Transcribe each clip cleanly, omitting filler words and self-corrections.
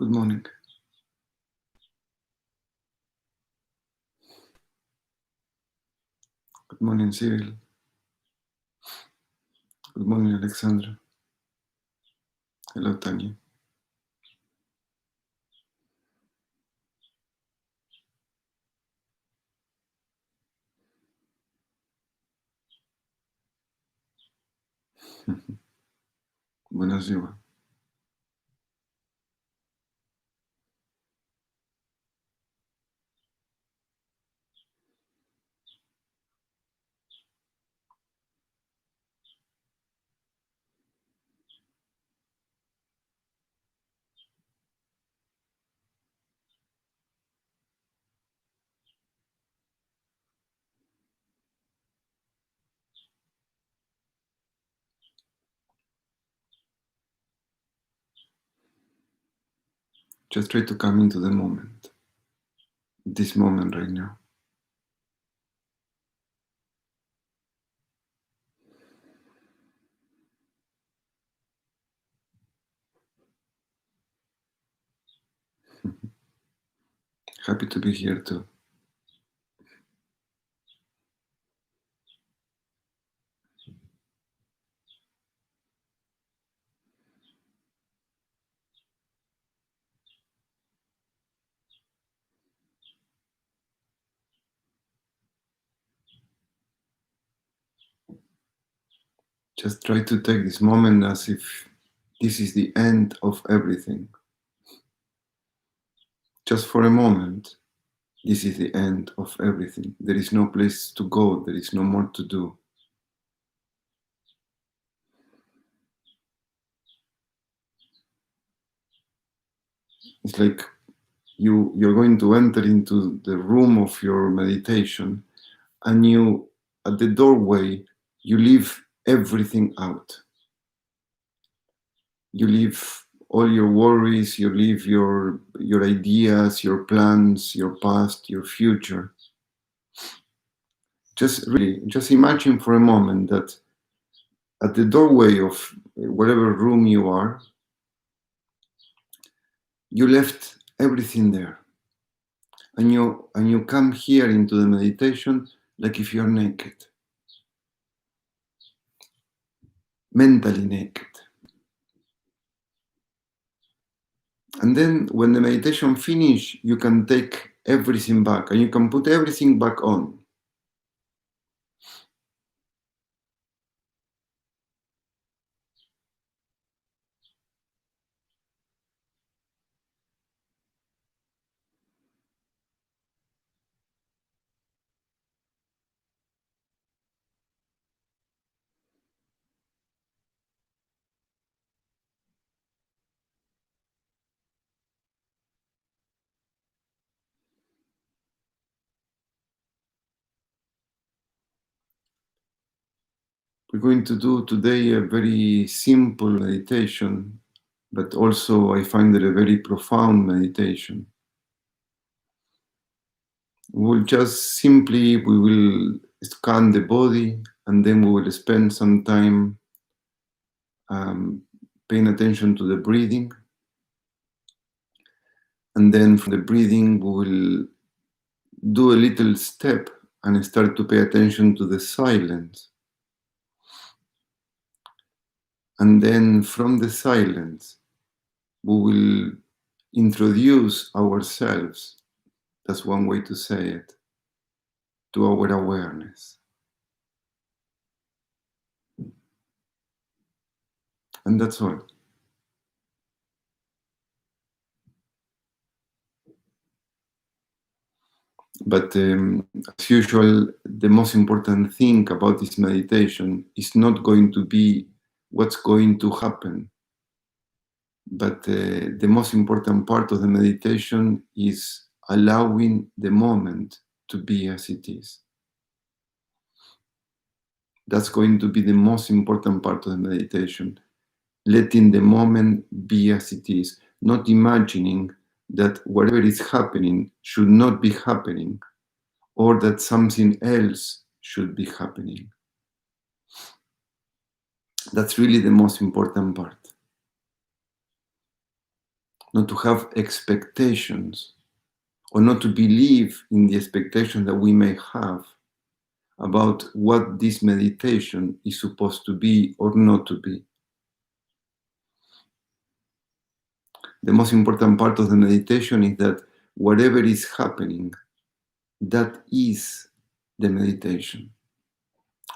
Good morning. Good morning, Cyril. Good morning, Alexandra. Hello, Tanya. Bună ziua. Just try to come into the moment. This moment right now. Happy to be here too. Just try to take this moment as if this is the end of everything. Just for a moment, this is the end of everything. There is no place to go. There is no more to do. It's like you're going to enter into the room of your meditation, and you, at the doorway, you leave everything out. You leave all your worries, you leave your ideas, your plans, your past, your future. Just imagine for a moment that at the doorway of whatever room you are, you left everything there. And you come here into the meditation like if you're naked. Mentally naked. And then when the meditation finish, you can take everything back and you can put everything back on. We're going to do today a very simple meditation, but also I find it a very profound meditation. We will scan the body, and then we will spend some time paying attention to the breathing. And then from the breathing, we will do a little step and start to pay attention to the silence. And then from the silence, we will introduce ourselves, that's one way to say it, to our awareness. And that's all. But as usual, the most important thing about this meditation is not going to be what's going to happen. But the most important part of the meditation is allowing the moment to be as it is. That's going to be the most important part of the meditation. Letting the moment be as it is, not imagining that whatever is happening should not be happening, or that something else should be happening. That's really the most important part. not to have expectations, or not to believe in the expectation that we may have about what this meditation is supposed to be or not to be. The most important part of the meditation is that whatever is happening, that is the meditation.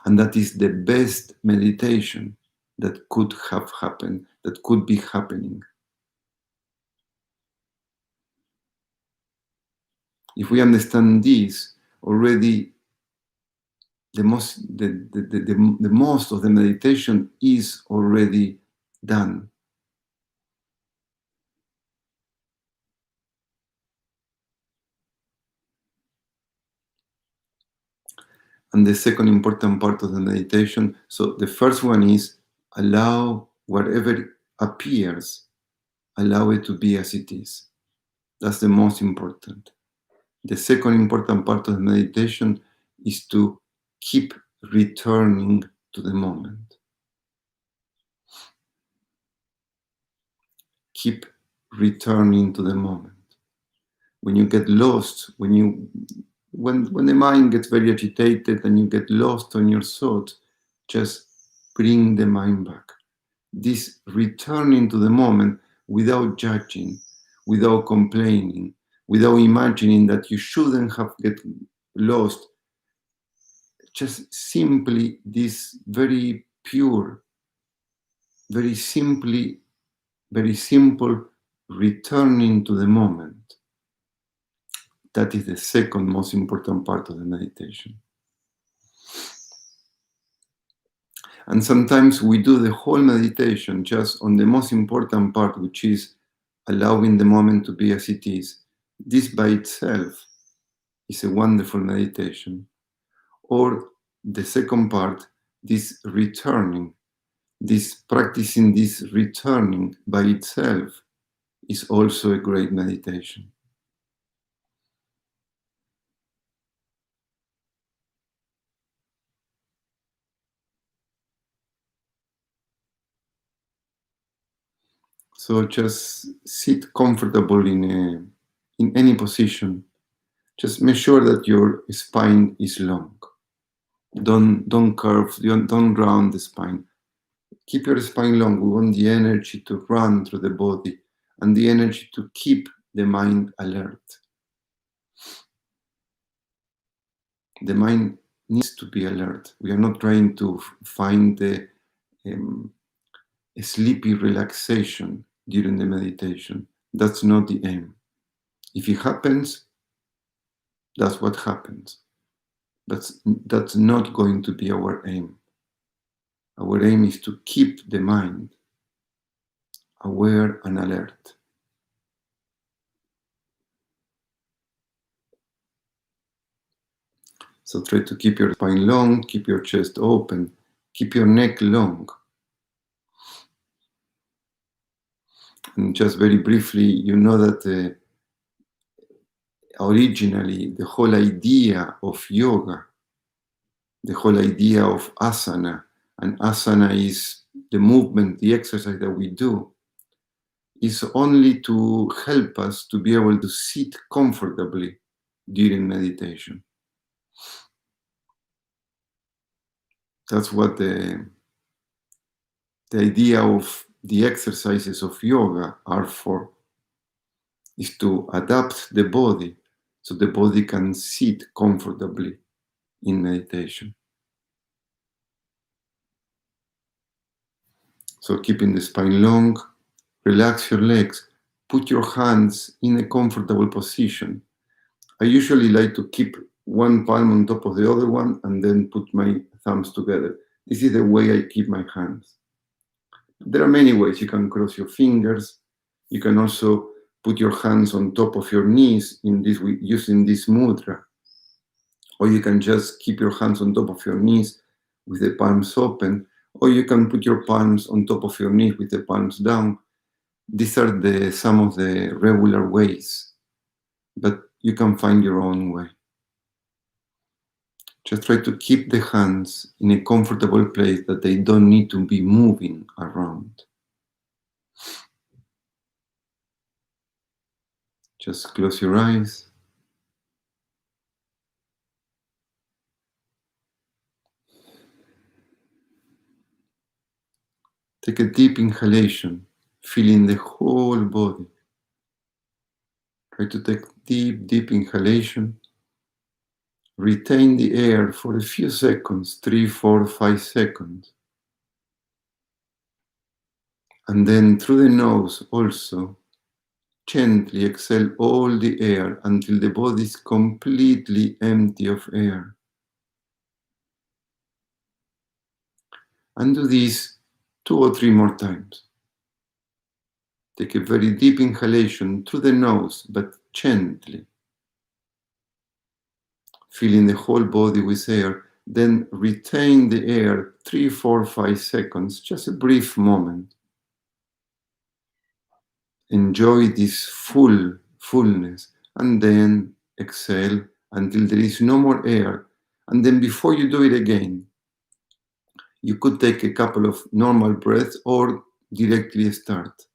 And that is the best meditation that could have happened, that could be happening. If we understand this, already the most of the meditation is already done. And the second important part of the meditation, so the first one is allow whatever appears, allow it to be as it is. That's the most important. The second important part of the meditation is to keep returning to the moment. Keep returning to the moment. When you get lost, when the mind gets very agitated and you get lost on your thoughts, just bring the mind back. This returning to the moment without judging, without complaining, without imagining that you shouldn't have get lost. Just simply this very pure, very simple returning to the moment. That is the second most important part of the meditation. And sometimes we do the whole meditation just on the most important part, which is allowing the moment to be as it is. This by itself is a wonderful meditation. Or the second part, this returning, this practicing this returning by itself is also a great meditation. So just sit comfortable in any position. Just make sure that your spine is long. Don't curve, don't round the spine. Keep your spine long. We want the energy to run through the body and the energy to keep the mind alert. The mind needs to be alert. We are not trying to find a sleepy relaxation during the meditation. That's not the aim. If it happens, that's what happens. That's not going to be our aim. Our aim is to keep the mind aware and alert. So try to keep your spine long, keep your chest open, keep your neck long. And just very briefly, you know that originally the whole idea of yoga, the whole idea of asana, and asana is the movement, the exercise that we do, is only to help us to be able to sit comfortably during meditation. That's what the idea of the exercises of yoga are for, is to adapt the body so the body can sit comfortably in meditation. So keeping the spine long, relax your legs, put your hands in a comfortable position. I usually like to keep one palm on top of the other one and then put my thumbs together. This is the way I keep my hands. There are many ways. You can cross your fingers. You can also put your hands on top of your knees in this using this mudra. Or you can just keep your hands on top of your knees with the palms open. Or you can put your palms on top of your knees with the palms down. These are some of the regular ways, but you can find your own way. Just try to keep the hands in a comfortable place that they don't need to be moving around. Just close your eyes. Take a deep inhalation, feeling the whole body. Try to take deep inhalation. Retain the air for a few seconds, 3, 4, 5 seconds. And then through the nose also, gently exhale all the air until the body is completely empty of air. And do this 2 or 3 more times. Take a very deep inhalation through the nose, but gently. Filling the whole body with air. Then retain the air 3, 4, 5 seconds, just a brief moment. Enjoy this fullness, and then exhale until there is no more air. And then before you do it again, you could take a couple of normal breaths or directly start.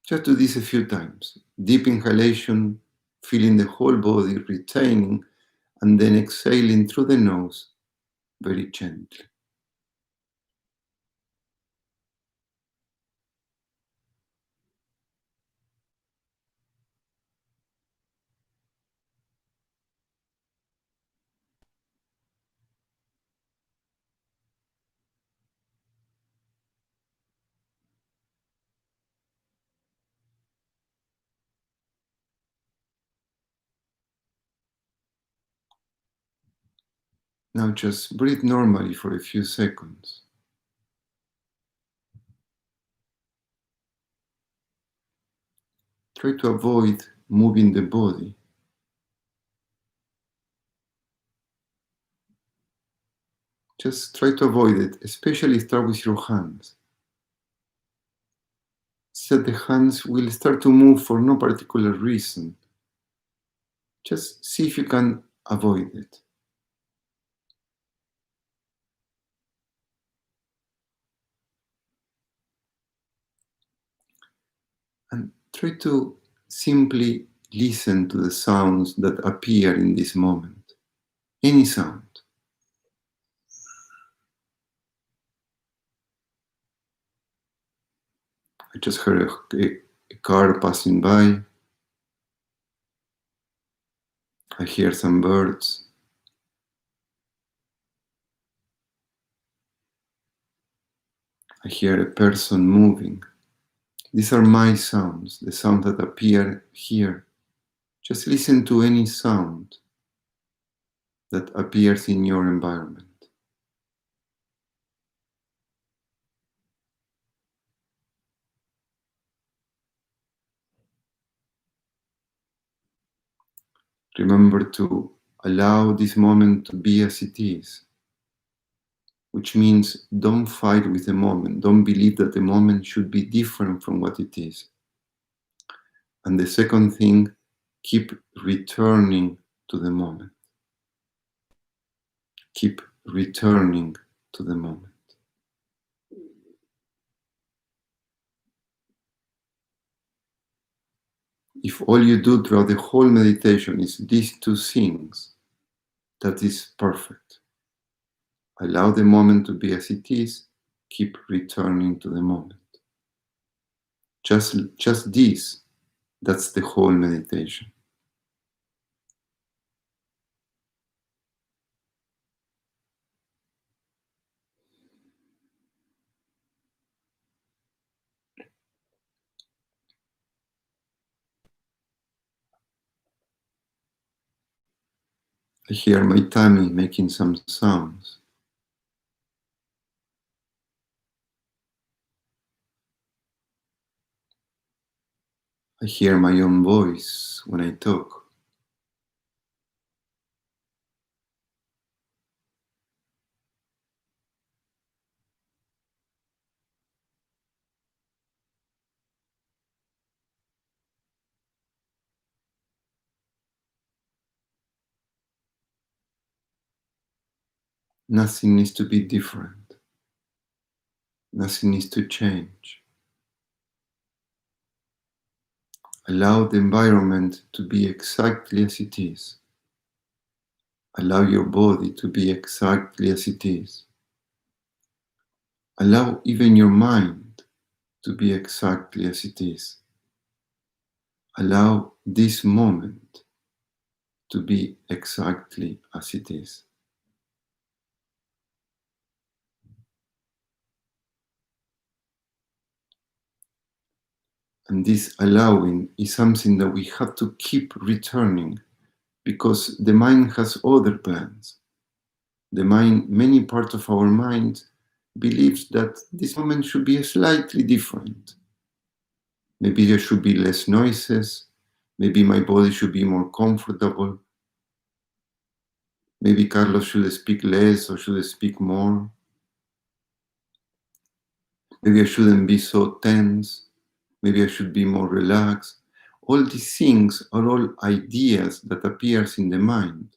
Just do this a few times. Deep inhalation, feeling the whole body, retaining, and then exhaling through the nose very gently. Now just breathe normally for a few seconds. Try to avoid moving the body. Just try to avoid it, especially start with your hands. So the hands will start to move for no particular reason. Just see if you can avoid it. And try to simply listen to the sounds that appear in this moment. Any sound. I just heard a car passing by. I hear some birds. I hear a person moving. These are my sounds, the sounds that appear here. Just listen to any sound that appears in your environment. Remember to allow this moment to be as it is, which means don't fight with the moment. Don't believe that the moment should be different from what it is. And the second thing, keep returning to the moment. Keep returning to the moment. If all you do throughout the whole meditation is these two things, that is perfect. Allow the moment to be as it is, keep returning to the moment. Just this, that's the whole meditation. I hear my tummy making some sounds. I hear my own voice when I talk. Nothing needs to be different. Nothing needs to change. Allow the environment to be exactly as it is. Allow your body to be exactly as it is. Allow even your mind to be exactly as it is. Allow this moment to be exactly as it is. And this allowing is something that we have to keep returning, because the mind has other plans. The mind, many parts of our mind believes that this moment should be slightly different. Maybe there should be less noises. Maybe my body should be more comfortable. Maybe Carlos should speak less or should speak more. Maybe I shouldn't be so tense. Maybe I should be more relaxed. All these things are all ideas that appears in the mind.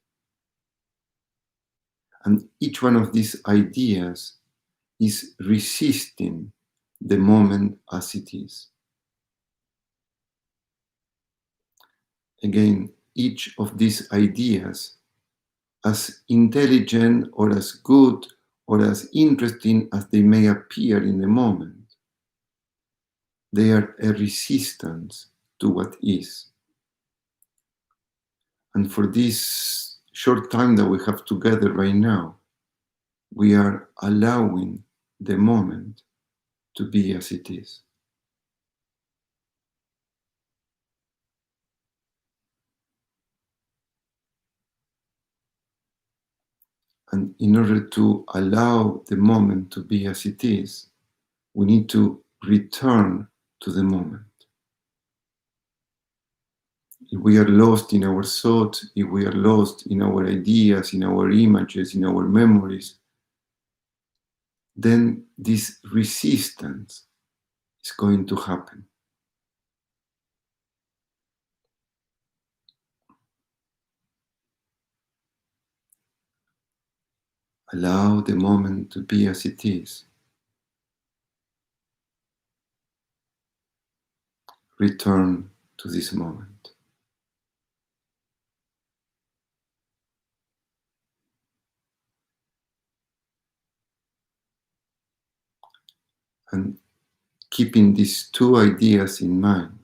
And each one of these ideas is resisting the moment as it is. Again, each of these ideas, as intelligent or as good or as interesting as they may appear in the moment, they are a resistance to what is. And for this short time that we have together right now, we are allowing the moment to be as it is. And in order to allow the moment to be as it is, we need to return to the moment. If we are lost in our thoughts, if we are lost in our ideas, in our images, in our memories, then this resistance is going to happen. Allow the moment to be as it is. Return to this moment. And keeping these two ideas in mind,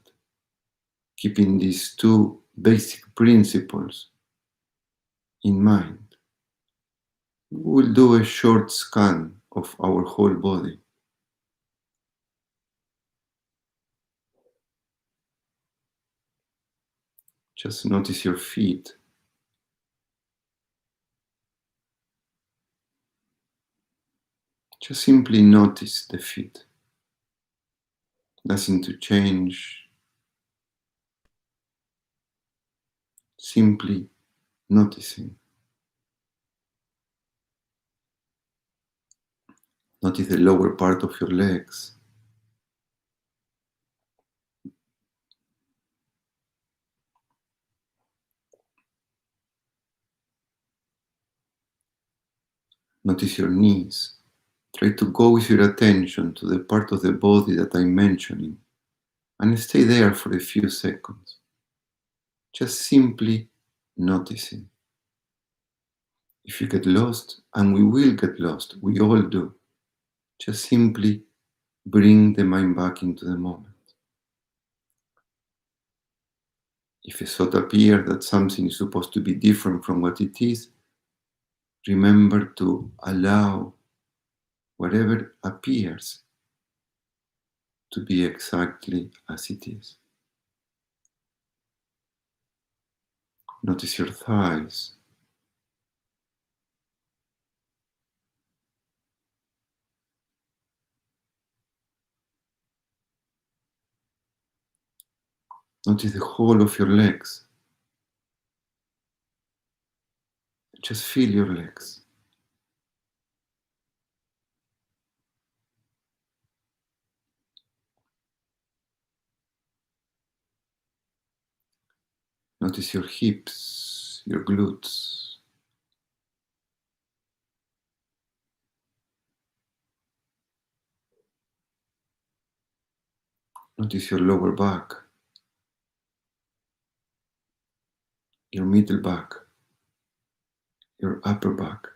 keeping these two basic principles in mind, we will do a short scan of our whole body. Just notice your feet. Just simply notice the feet. Nothing to change. Simply noticing. Notice the lower part of your legs. Notice your knees. Try to go with your attention to the part of the body that I'm mentioning and stay there for a few seconds. Just simply noticing. If you get lost, and we will get lost, we all do, just simply bring the mind back into the moment. If a thought appears that something is supposed to be different from what it is, remember to allow whatever appears to be exactly as it is. Notice your thighs. Notice the whole of your legs. Just feel your legs. Notice your hips, your glutes. Notice your lower back. your middle back, your upper back.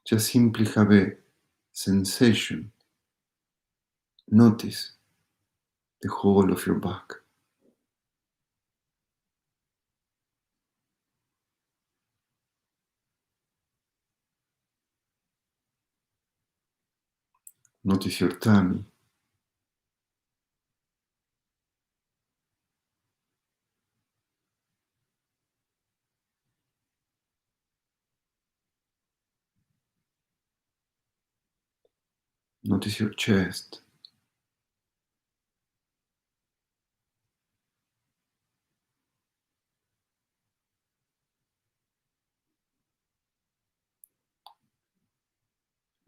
Just simply have a sensation. Notice the whole of your back. Notice your tummy. Notice your chest.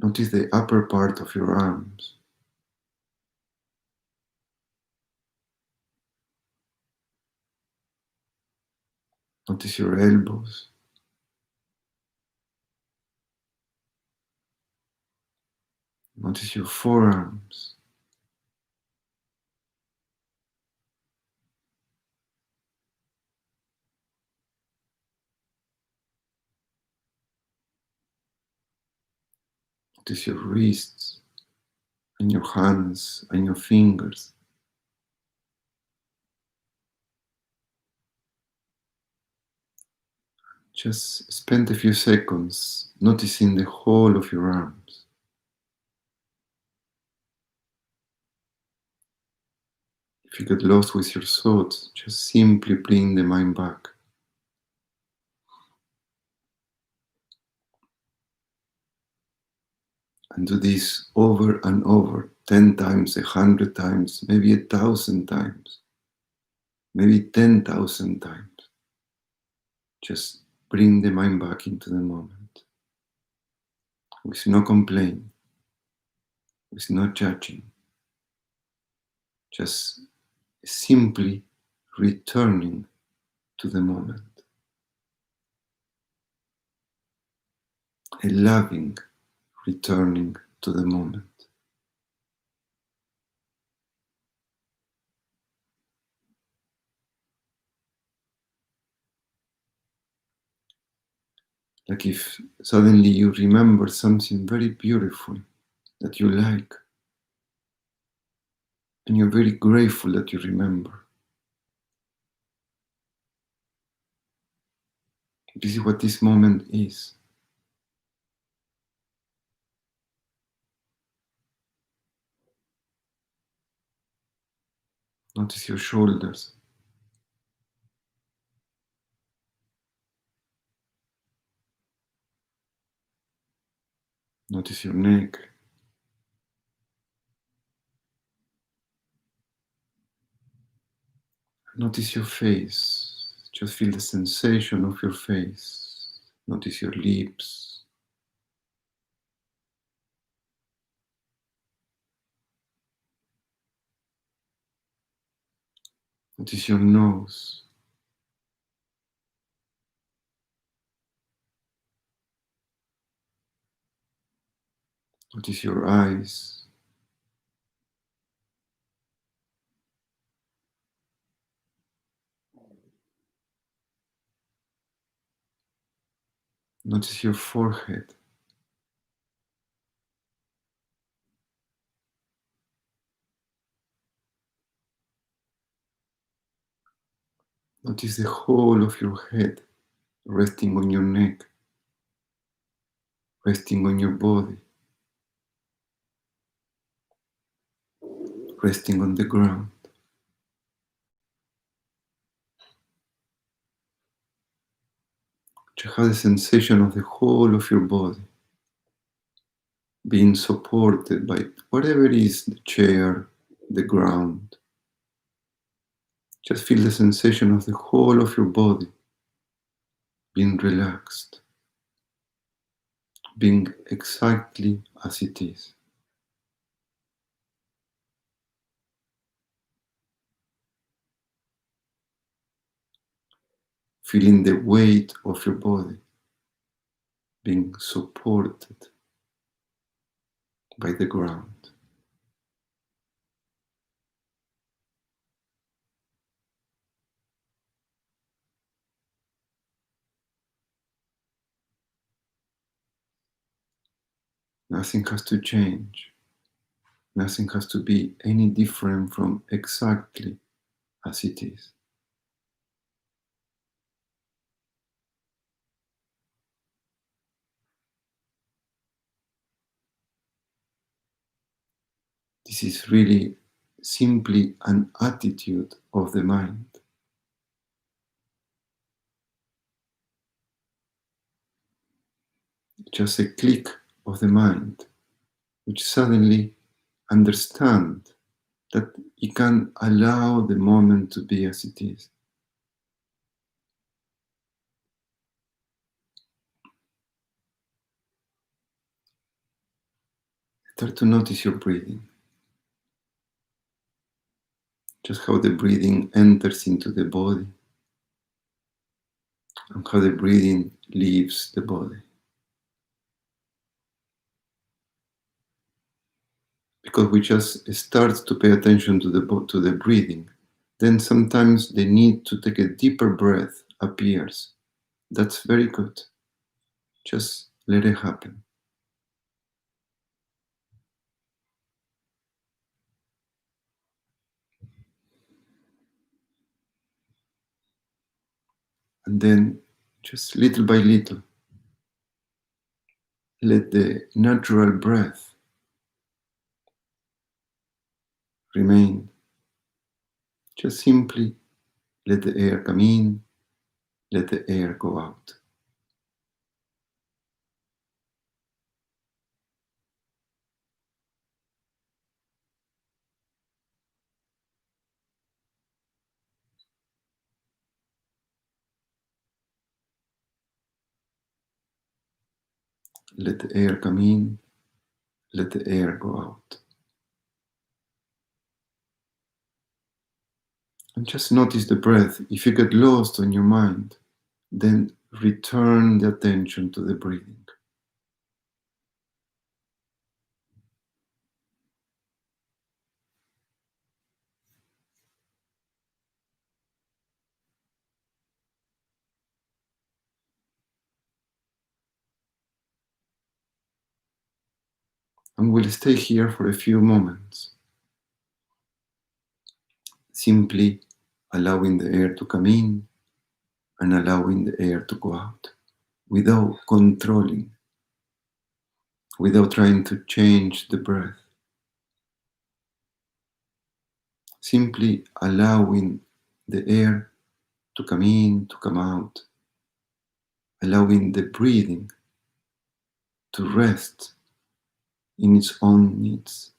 Notice the upper part of your arms. Notice your elbows. Notice your forearms. Notice your wrists and your hands and your fingers. Just spend a few seconds noticing the whole of your arms. If you get lost with your thoughts, just simply bring the mind back. And do this over and over, 10 times, 100 times, maybe 1,000 times, maybe 10,000 times. Just bring the mind back into the moment with no complaint, with no judging, just simply returning to the moment. A loving returning to the moment. Like if suddenly you remember something very beautiful that you like, and you're very grateful that you remember. This is what this moment is. Notice your shoulders. Notice your neck. Notice your face. Just feel the sensation of your face. Notice your lips. Notice your nose. Notice your eyes. Notice your forehead. Notice the whole of your head resting on your neck, resting on your body, resting on the ground. You have the sensation of the whole of your body being supported by whatever it is, the chair, the ground. Just feel the sensation of the whole of your body being relaxed, being exactly as it is. Feeling the weight of your body being supported by the ground. Nothing has to change. Nothing has to be any different from exactly as it is. This is really simply an attitude of the mind. Just a click of the mind, which suddenly understand that it can allow the moment to be as it is. Start to notice your breathing, just how the breathing enters into the body and how the breathing leaves the body. Because we just start to pay attention to the breathing, then sometimes the need to take a deeper breath appears. That's very good. Just let it happen. And then just little by little, let the natural breath remain. Just simply let the air come in, let the air go out. Let the air come in, let the air go out. And just notice the breath. If you get lost in your mind, then return the attention to the breathing. And we'll stay here for a few moments, simply allowing the air to come in and allowing the air to go out without controlling, without trying to change the breath. Simply allowing the air to come in, to come out, allowing the breathing to rest in its own needs,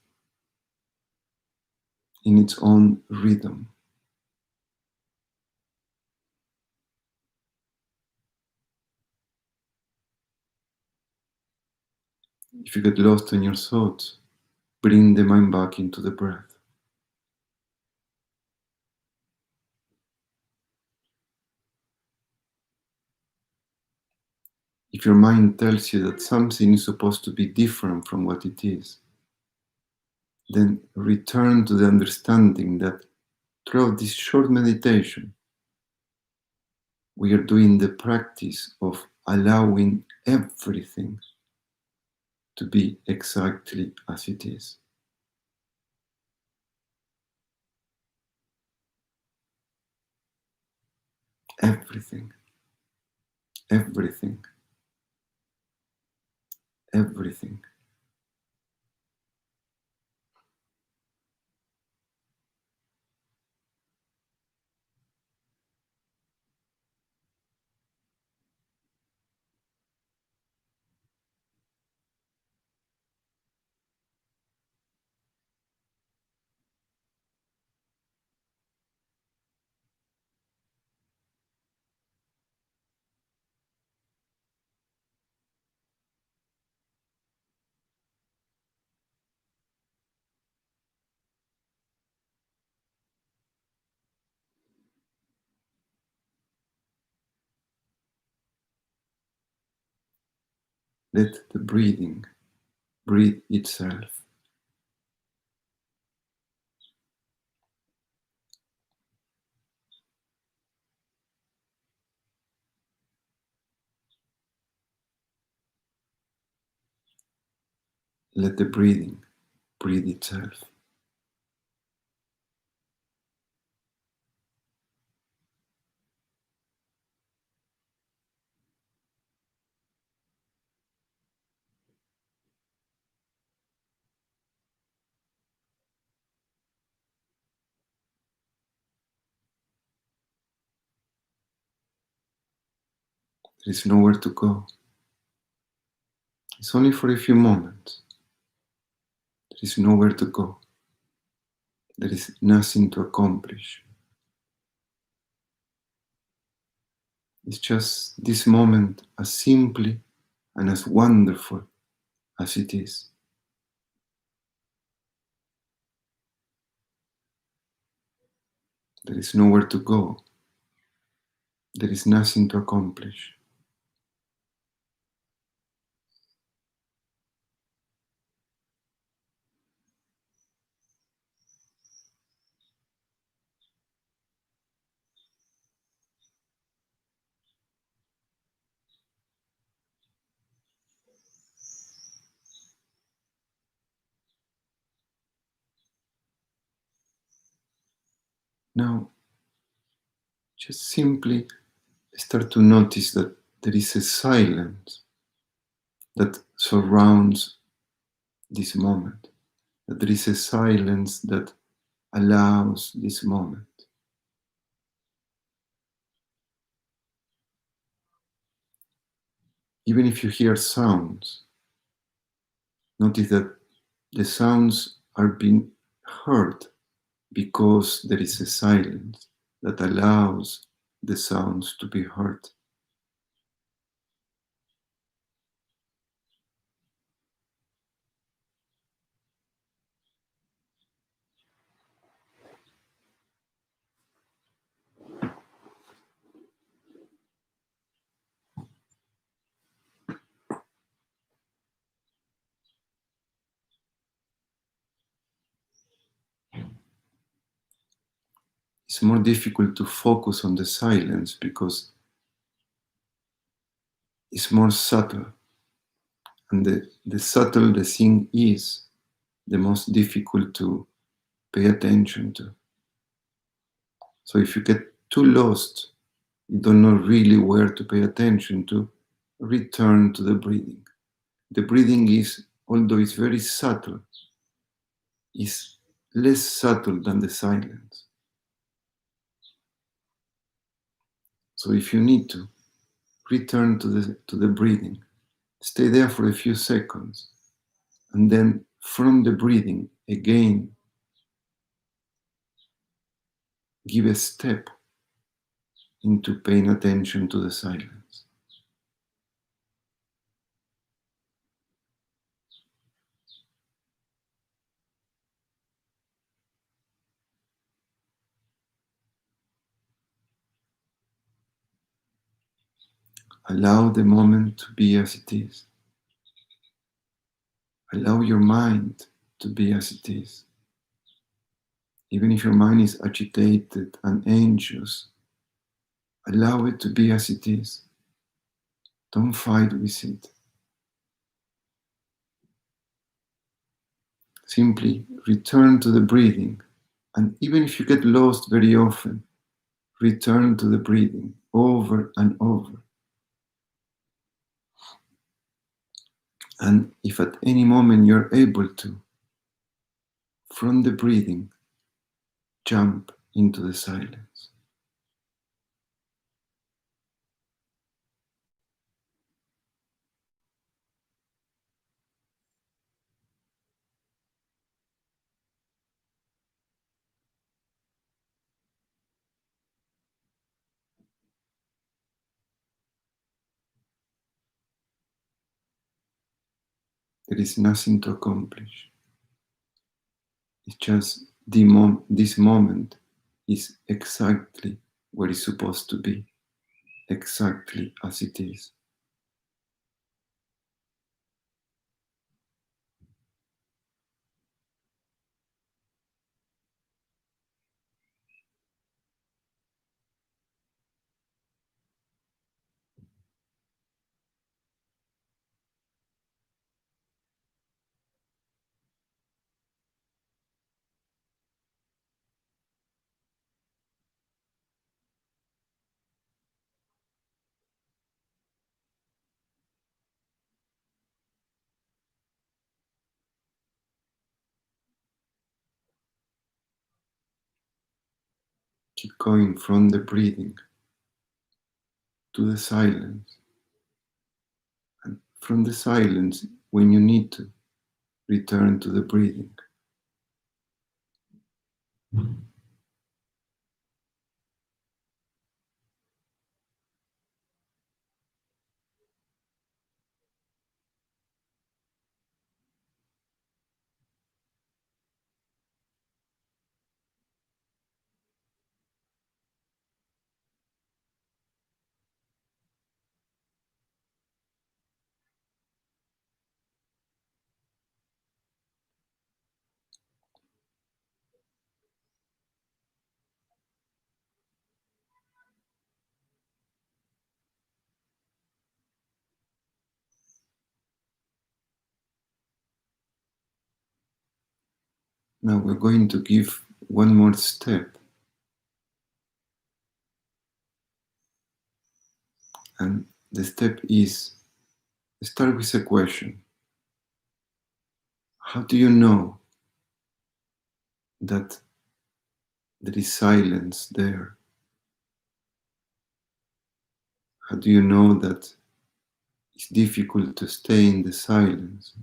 in its own rhythm. If you get lost in your thoughts, bring the mind back into the breath. If your mind tells you that something is supposed to be different from what it is, then return to the understanding that throughout this short meditation, we are doing the practice of allowing everything to be exactly as it is. Everything, everything, everything. Let the breathing breathe itself. let the breathing breathe itself. There is nowhere to go. It's only for a few moments. There is nowhere to go. There is nothing to accomplish. It's just this moment as simply and as wonderful as it is. There is nowhere to go. There is nothing to accomplish. Now, just simply start to notice that there is a silence that surrounds this moment, that there is a silence that allows this moment. Even if you hear sounds, notice that the sounds are being heard because there is a silence that allows the sounds to be heard. It's more difficult to focus on the silence because it's more subtle. And the subtle the thing is, the most difficult to pay attention to. So if you get too lost, you don't know really where to pay attention to, return to the breathing. The breathing is, although it's very subtle, is less subtle than the silence. So if you need to, return to the breathing. Stay there for a few seconds. And then from the breathing, again, give a step into paying attention to the silence. Allow the moment to be as it is. Allow your mind to be as it is. Even if your mind is agitated and anxious, allow it to be as it is. Don't fight with it. Simply return to the breathing. And even if you get lost very often, return to the breathing over and over. And if at any moment you're able to, from the breathing, jump into the silence. There is nothing to accomplish. It's just this moment is exactly where it's supposed to be, exactly as it is. Keep going from the breathing to the silence. And from the silence, when you need to, return to the breathing. Now we're going to give one more step. And the step is, start with a question. How do you know that there is silence there? How do you know that it's difficult to stay in the silence?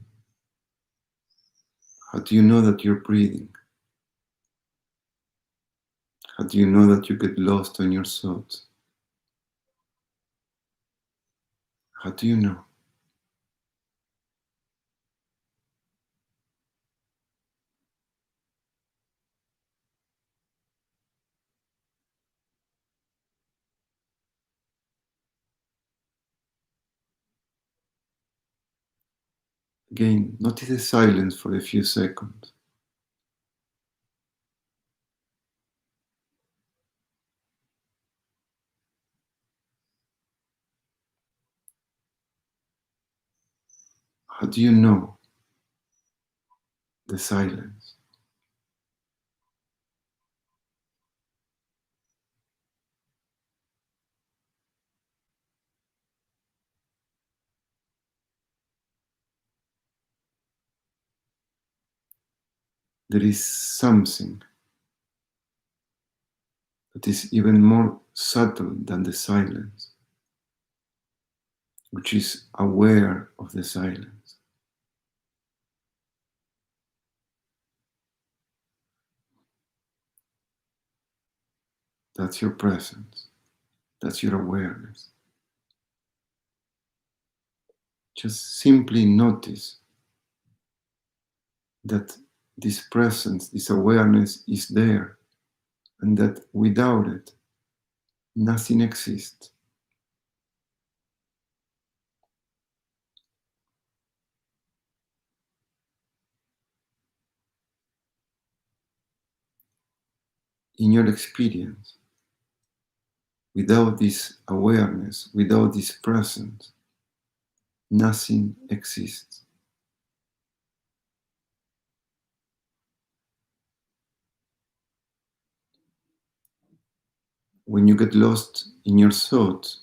How do you know that you're breathing? How do you know that you get lost in your thoughts? How do you know? Again, notice the silence for a few seconds. How do you know the silence? There is something that is even more subtle than the silence, which is aware of the silence. That's your presence. That's your awareness. Just simply notice that this presence, this awareness is there, and that without it, nothing exists. In your experience, without this awareness, without this presence, nothing exists. When you get lost in your thoughts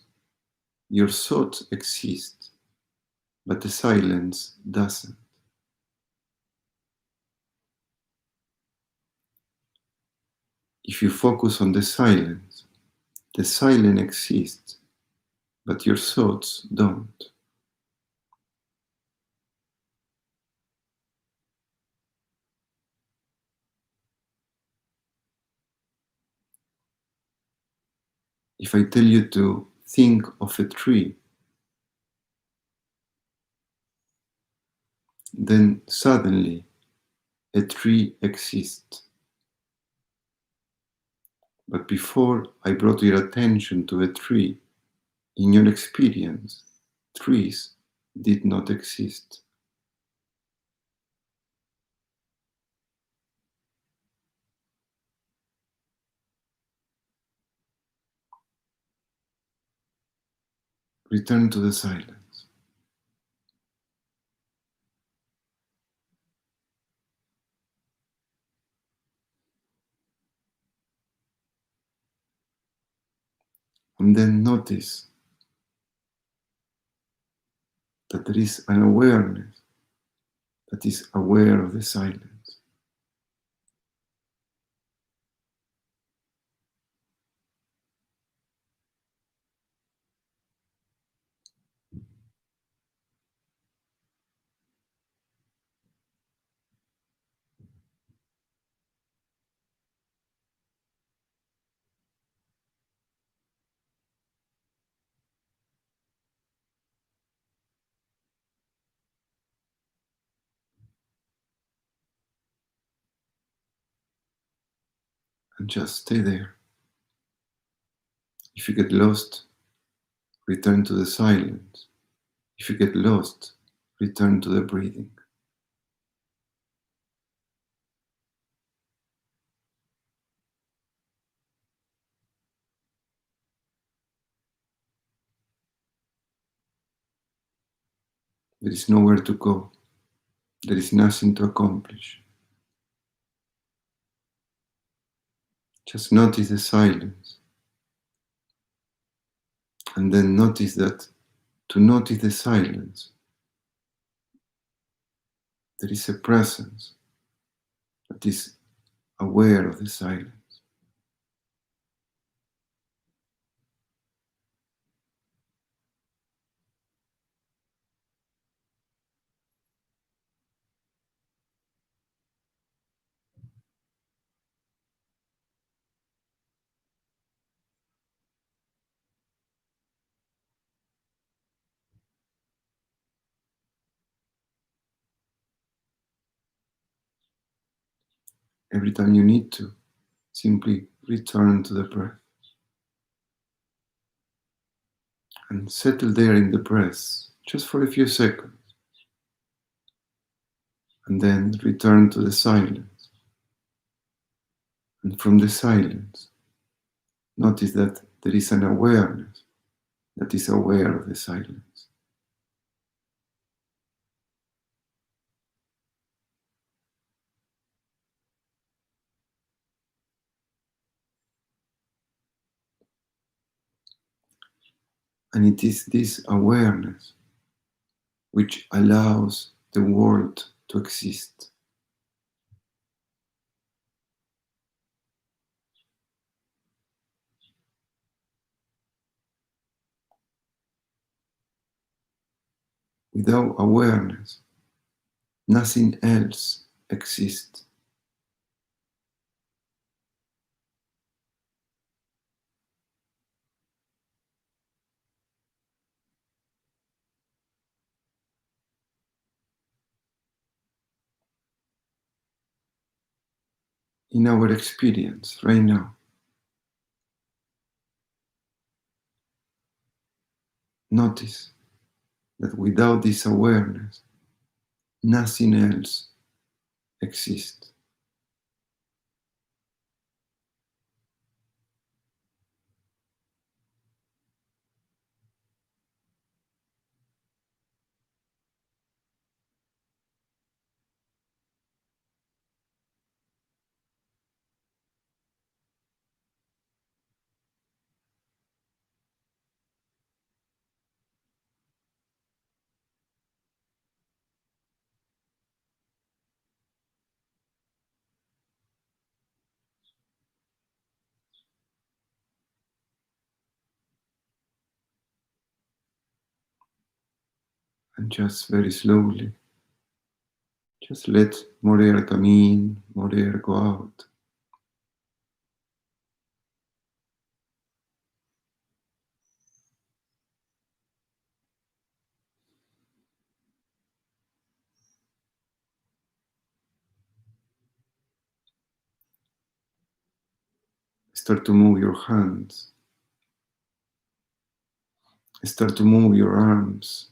exist, but the silence doesn't. If you focus on the silence exists, but your thoughts don't. If I tell you to think of a tree, then suddenly a tree exists. But before I brought your attention to a tree, in your experience, trees did not exist. Return to the silence. And then notice that there is an awareness that is aware of the silence. and just stay there. If you get lost, return to the silence. If you get lost, return to the breathing. There is nowhere to go. There is nothing to accomplish. Just notice the silence. And then notice that to notice the silence, there is a presence that is aware of the silence. Every time you need to, simply return to the breath and settle there in the breath just for a few seconds. And then return to the silence. And from the silence, notice that there is an awareness that is aware of the silence. And it is this awareness which allows the world to exist. Without awareness, nothing else exists. In our experience right now, notice that without this awareness, nothing else exists. And just very slowly, just let more air come in, more air go out. Start to move your hands. Start to move your arms.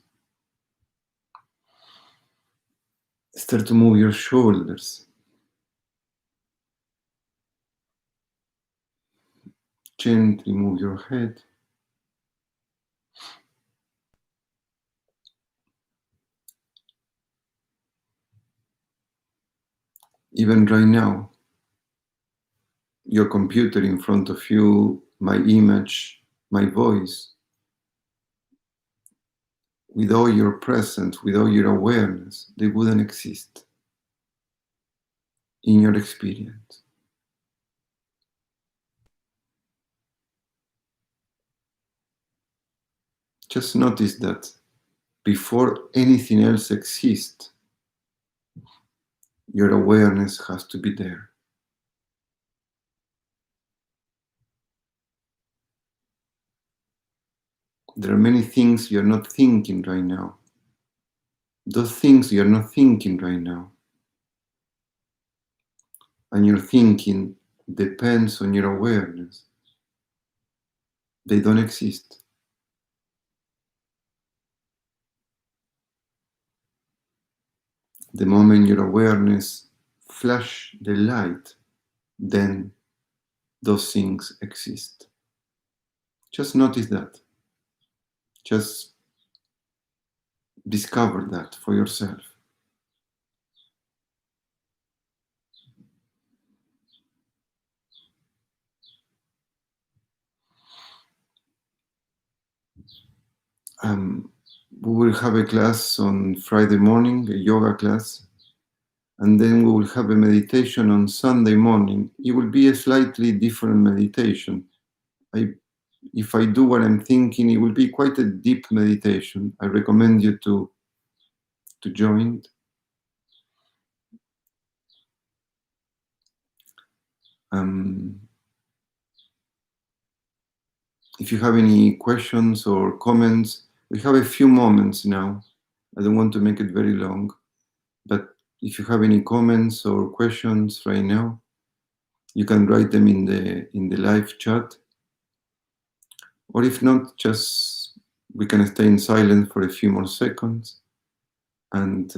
Start to move your shoulders. Gently move your head. Even right now, your computer in front of you, my image, my voice, without your presence, without your awareness, they wouldn't exist in your experience. Just notice that before anything else exists, your awareness has to be there. There are many things you're not thinking right now. Those things you're not thinking right now. And your thinking depends on your awareness. They don't exist. The moment your awareness flash the light, then those things exist. Just notice that. Just discover that for yourself. We will have a class on Friday morning, a yoga class, and then we will have a meditation on Sunday morning. It will be a slightly different meditation. If I do what I'm thinking, it will be quite a deep meditation. I recommend you to join. If you have any questions or comments, we have a few moments now. I don't want to make it very long, but if you have any comments or questions right now, you can write them in the live chat. Or if not, just we can stay in silence for a few more seconds, and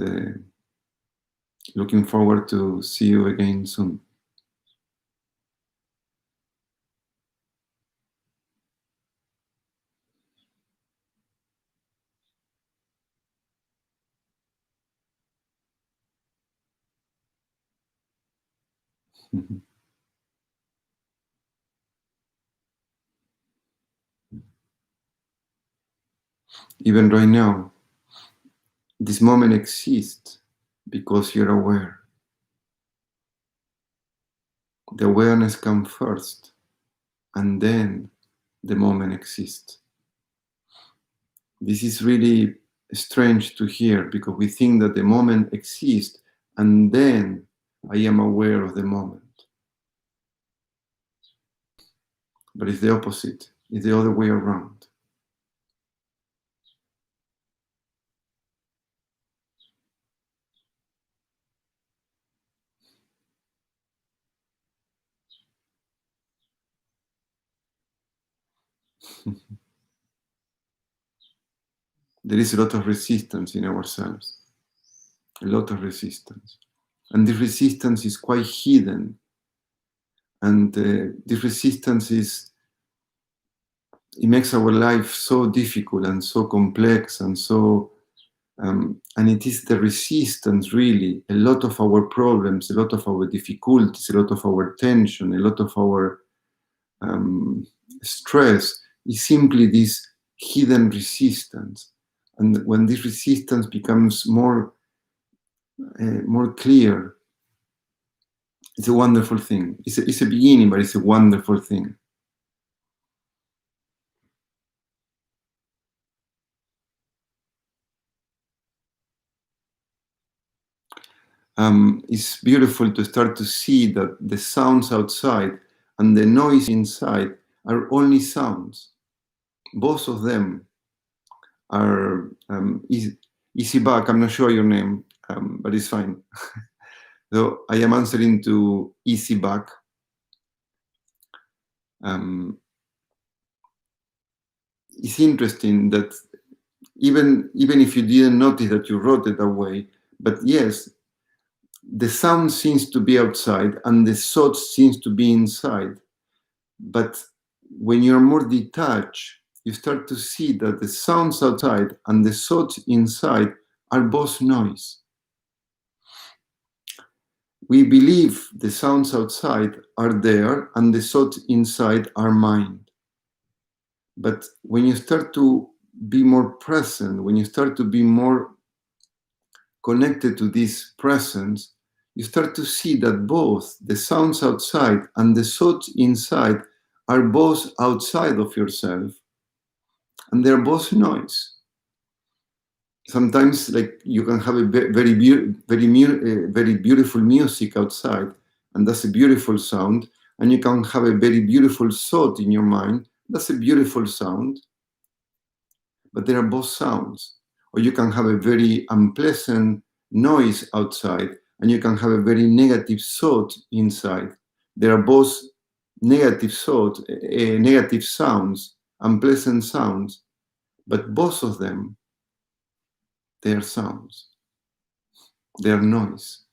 looking forward to see you again soon. Even right now, this moment exists because you're aware. The awareness comes first, and then the moment exists. This is really strange to hear because we think that the moment exists and then I am aware of the moment. But it's the opposite, it's the other way around. There is a lot of resistance in ourselves, a lot of resistance. And this resistance is quite hidden. And this resistance it makes our life so difficult and so complex and so, and it is the resistance really, a lot of our problems, a lot of our difficulties, a lot of our tension, a lot of our stress is simply this hidden resistance. And when this resistance becomes more clear, it's a wonderful thing. It's a beginning, but it's a wonderful thing. It's beautiful to start to see that the sounds outside and the noise inside are only sounds. Both of them are easy back. I'm not sure your name, but it's fine. So I am answering to easy back. It's interesting that even if you didn't notice that you wrote it that way, but yes, the sound seems to be outside and the thought seems to be inside. But when you're more detached, you start to see that the sounds outside and the thoughts inside are both noise. We believe the sounds outside are there and the thoughts inside are mind. But when you start to be more present, when you start to be more connected to this presence, you start to see that both the sounds outside and the thoughts inside are both outside of yourself, and they're both noise. Sometimes, like, you can have a very beautiful music outside, and that's a beautiful sound, and you can have a very beautiful thought in your mind, that's a beautiful sound, but there are both sounds. Or you can have a very unpleasant noise outside, and you can have a very negative thought inside. There are both negative thoughts, negative sounds, unpleasant sounds, but both of them, they are sounds. They are noise.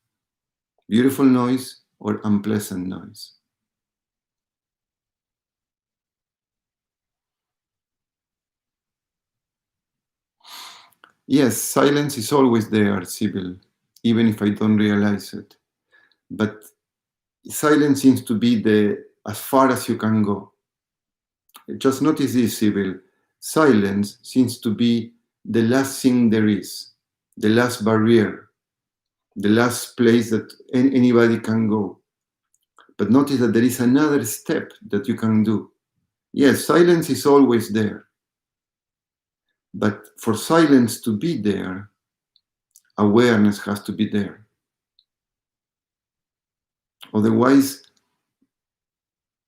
Beautiful noise or unpleasant noise. Yes, silence is always there, Sybil, even if I don't realize it. But silence seems to be as far as you can go. Just notice this, Sybil. Silence seems to be the last thing there is, the last barrier, the last place that anybody can go. But notice that there is another step that you can do. Yes, silence is always there. But for silence to be there, awareness has to be there. Otherwise,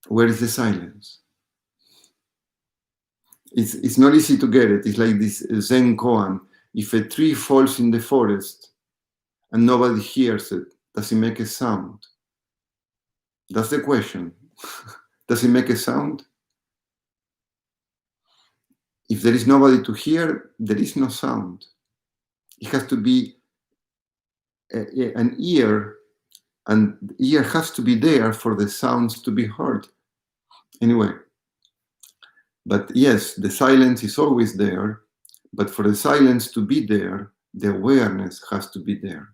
where is the silence? It's not easy to get it. It's like this Zen koan. If a tree falls in the forest and nobody hears it, does it make a sound? That's the question. Does it make a sound? If there is nobody to hear, there is no sound. It has to be an ear, and the ear has to be there for the sounds to be heard. Anyway, but yes, the silence is always there, but for the silence to be there, the awareness has to be there.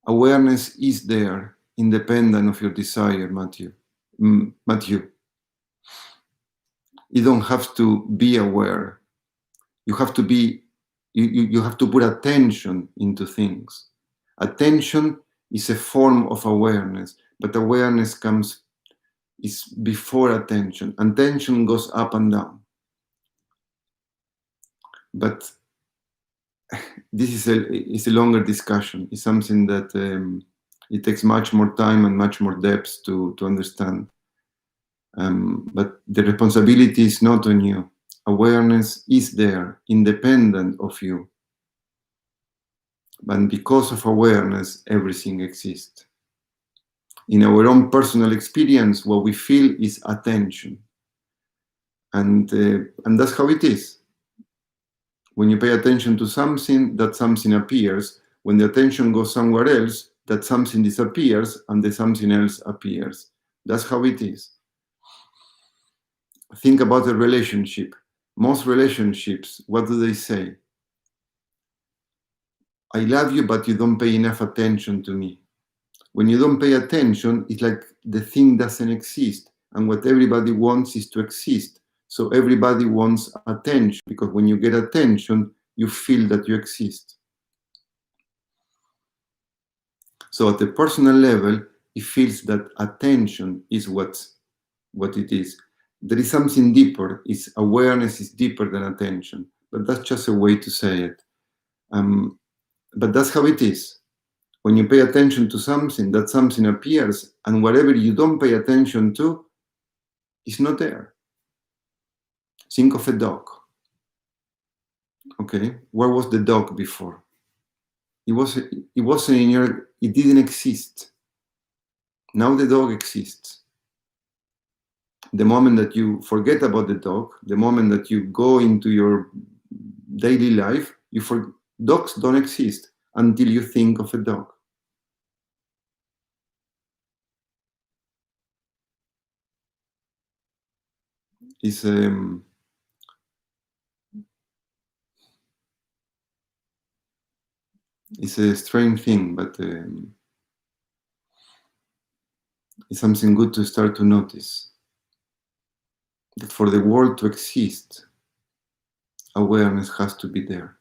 Awareness is there, independent of your desire, Matthew. Matthew, you don't have to be aware. You have to be. You have to put attention into things. Attention is a form of awareness, but awareness is before attention. Attention goes up and down. But this is a longer discussion. It's something that it takes much more time and much more depth to understand. But the responsibility is not on you. Awareness is there, independent of you. And because of awareness, everything exists. In our own personal experience, what we feel is attention. And that's how it is. When you pay attention to something, that something appears. When the attention goes somewhere else, that something disappears and the something else appears. That's how it is. Think about a relationship. Most relationships, what do they say? I love you, but you don't pay enough attention to me. When you don't pay attention, it's like the thing doesn't exist. And what everybody wants is to exist. So everybody wants attention, because when you get attention, you feel that you exist. So at the personal level, it feels that attention is what it is. There is something deeper. Its awareness is deeper than attention. But that's just a way to say it. But that's how it is. When you pay attention to something, that something appears, and whatever you don't pay attention to is not there. Think of a dog. Okay, where was the dog before? It wasn't in your. It didn't exist. Now the dog exists. The moment that you forget about the dog, the moment that you go into your daily life, dogs don't exist until you think of a dog. It's a strange thing, but it's something good to start to notice. That for the world to exist, awareness has to be there.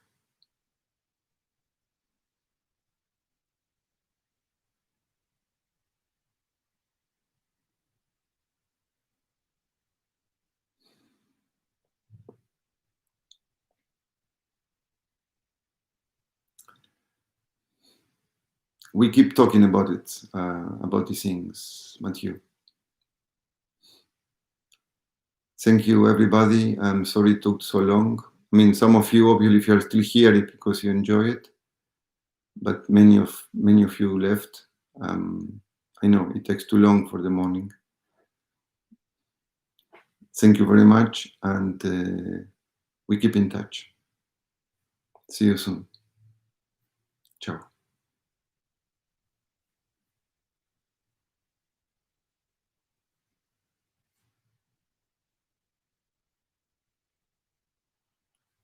we keep talking about it, about these things, Matthew. Thank you, everybody. I'm sorry it took so long. I mean, some of you, obviously, if you're still here, it's because you enjoy it. But many of you left. I know it takes too long for the morning. Thank you very much, and we keep in touch. See you soon. Ciao.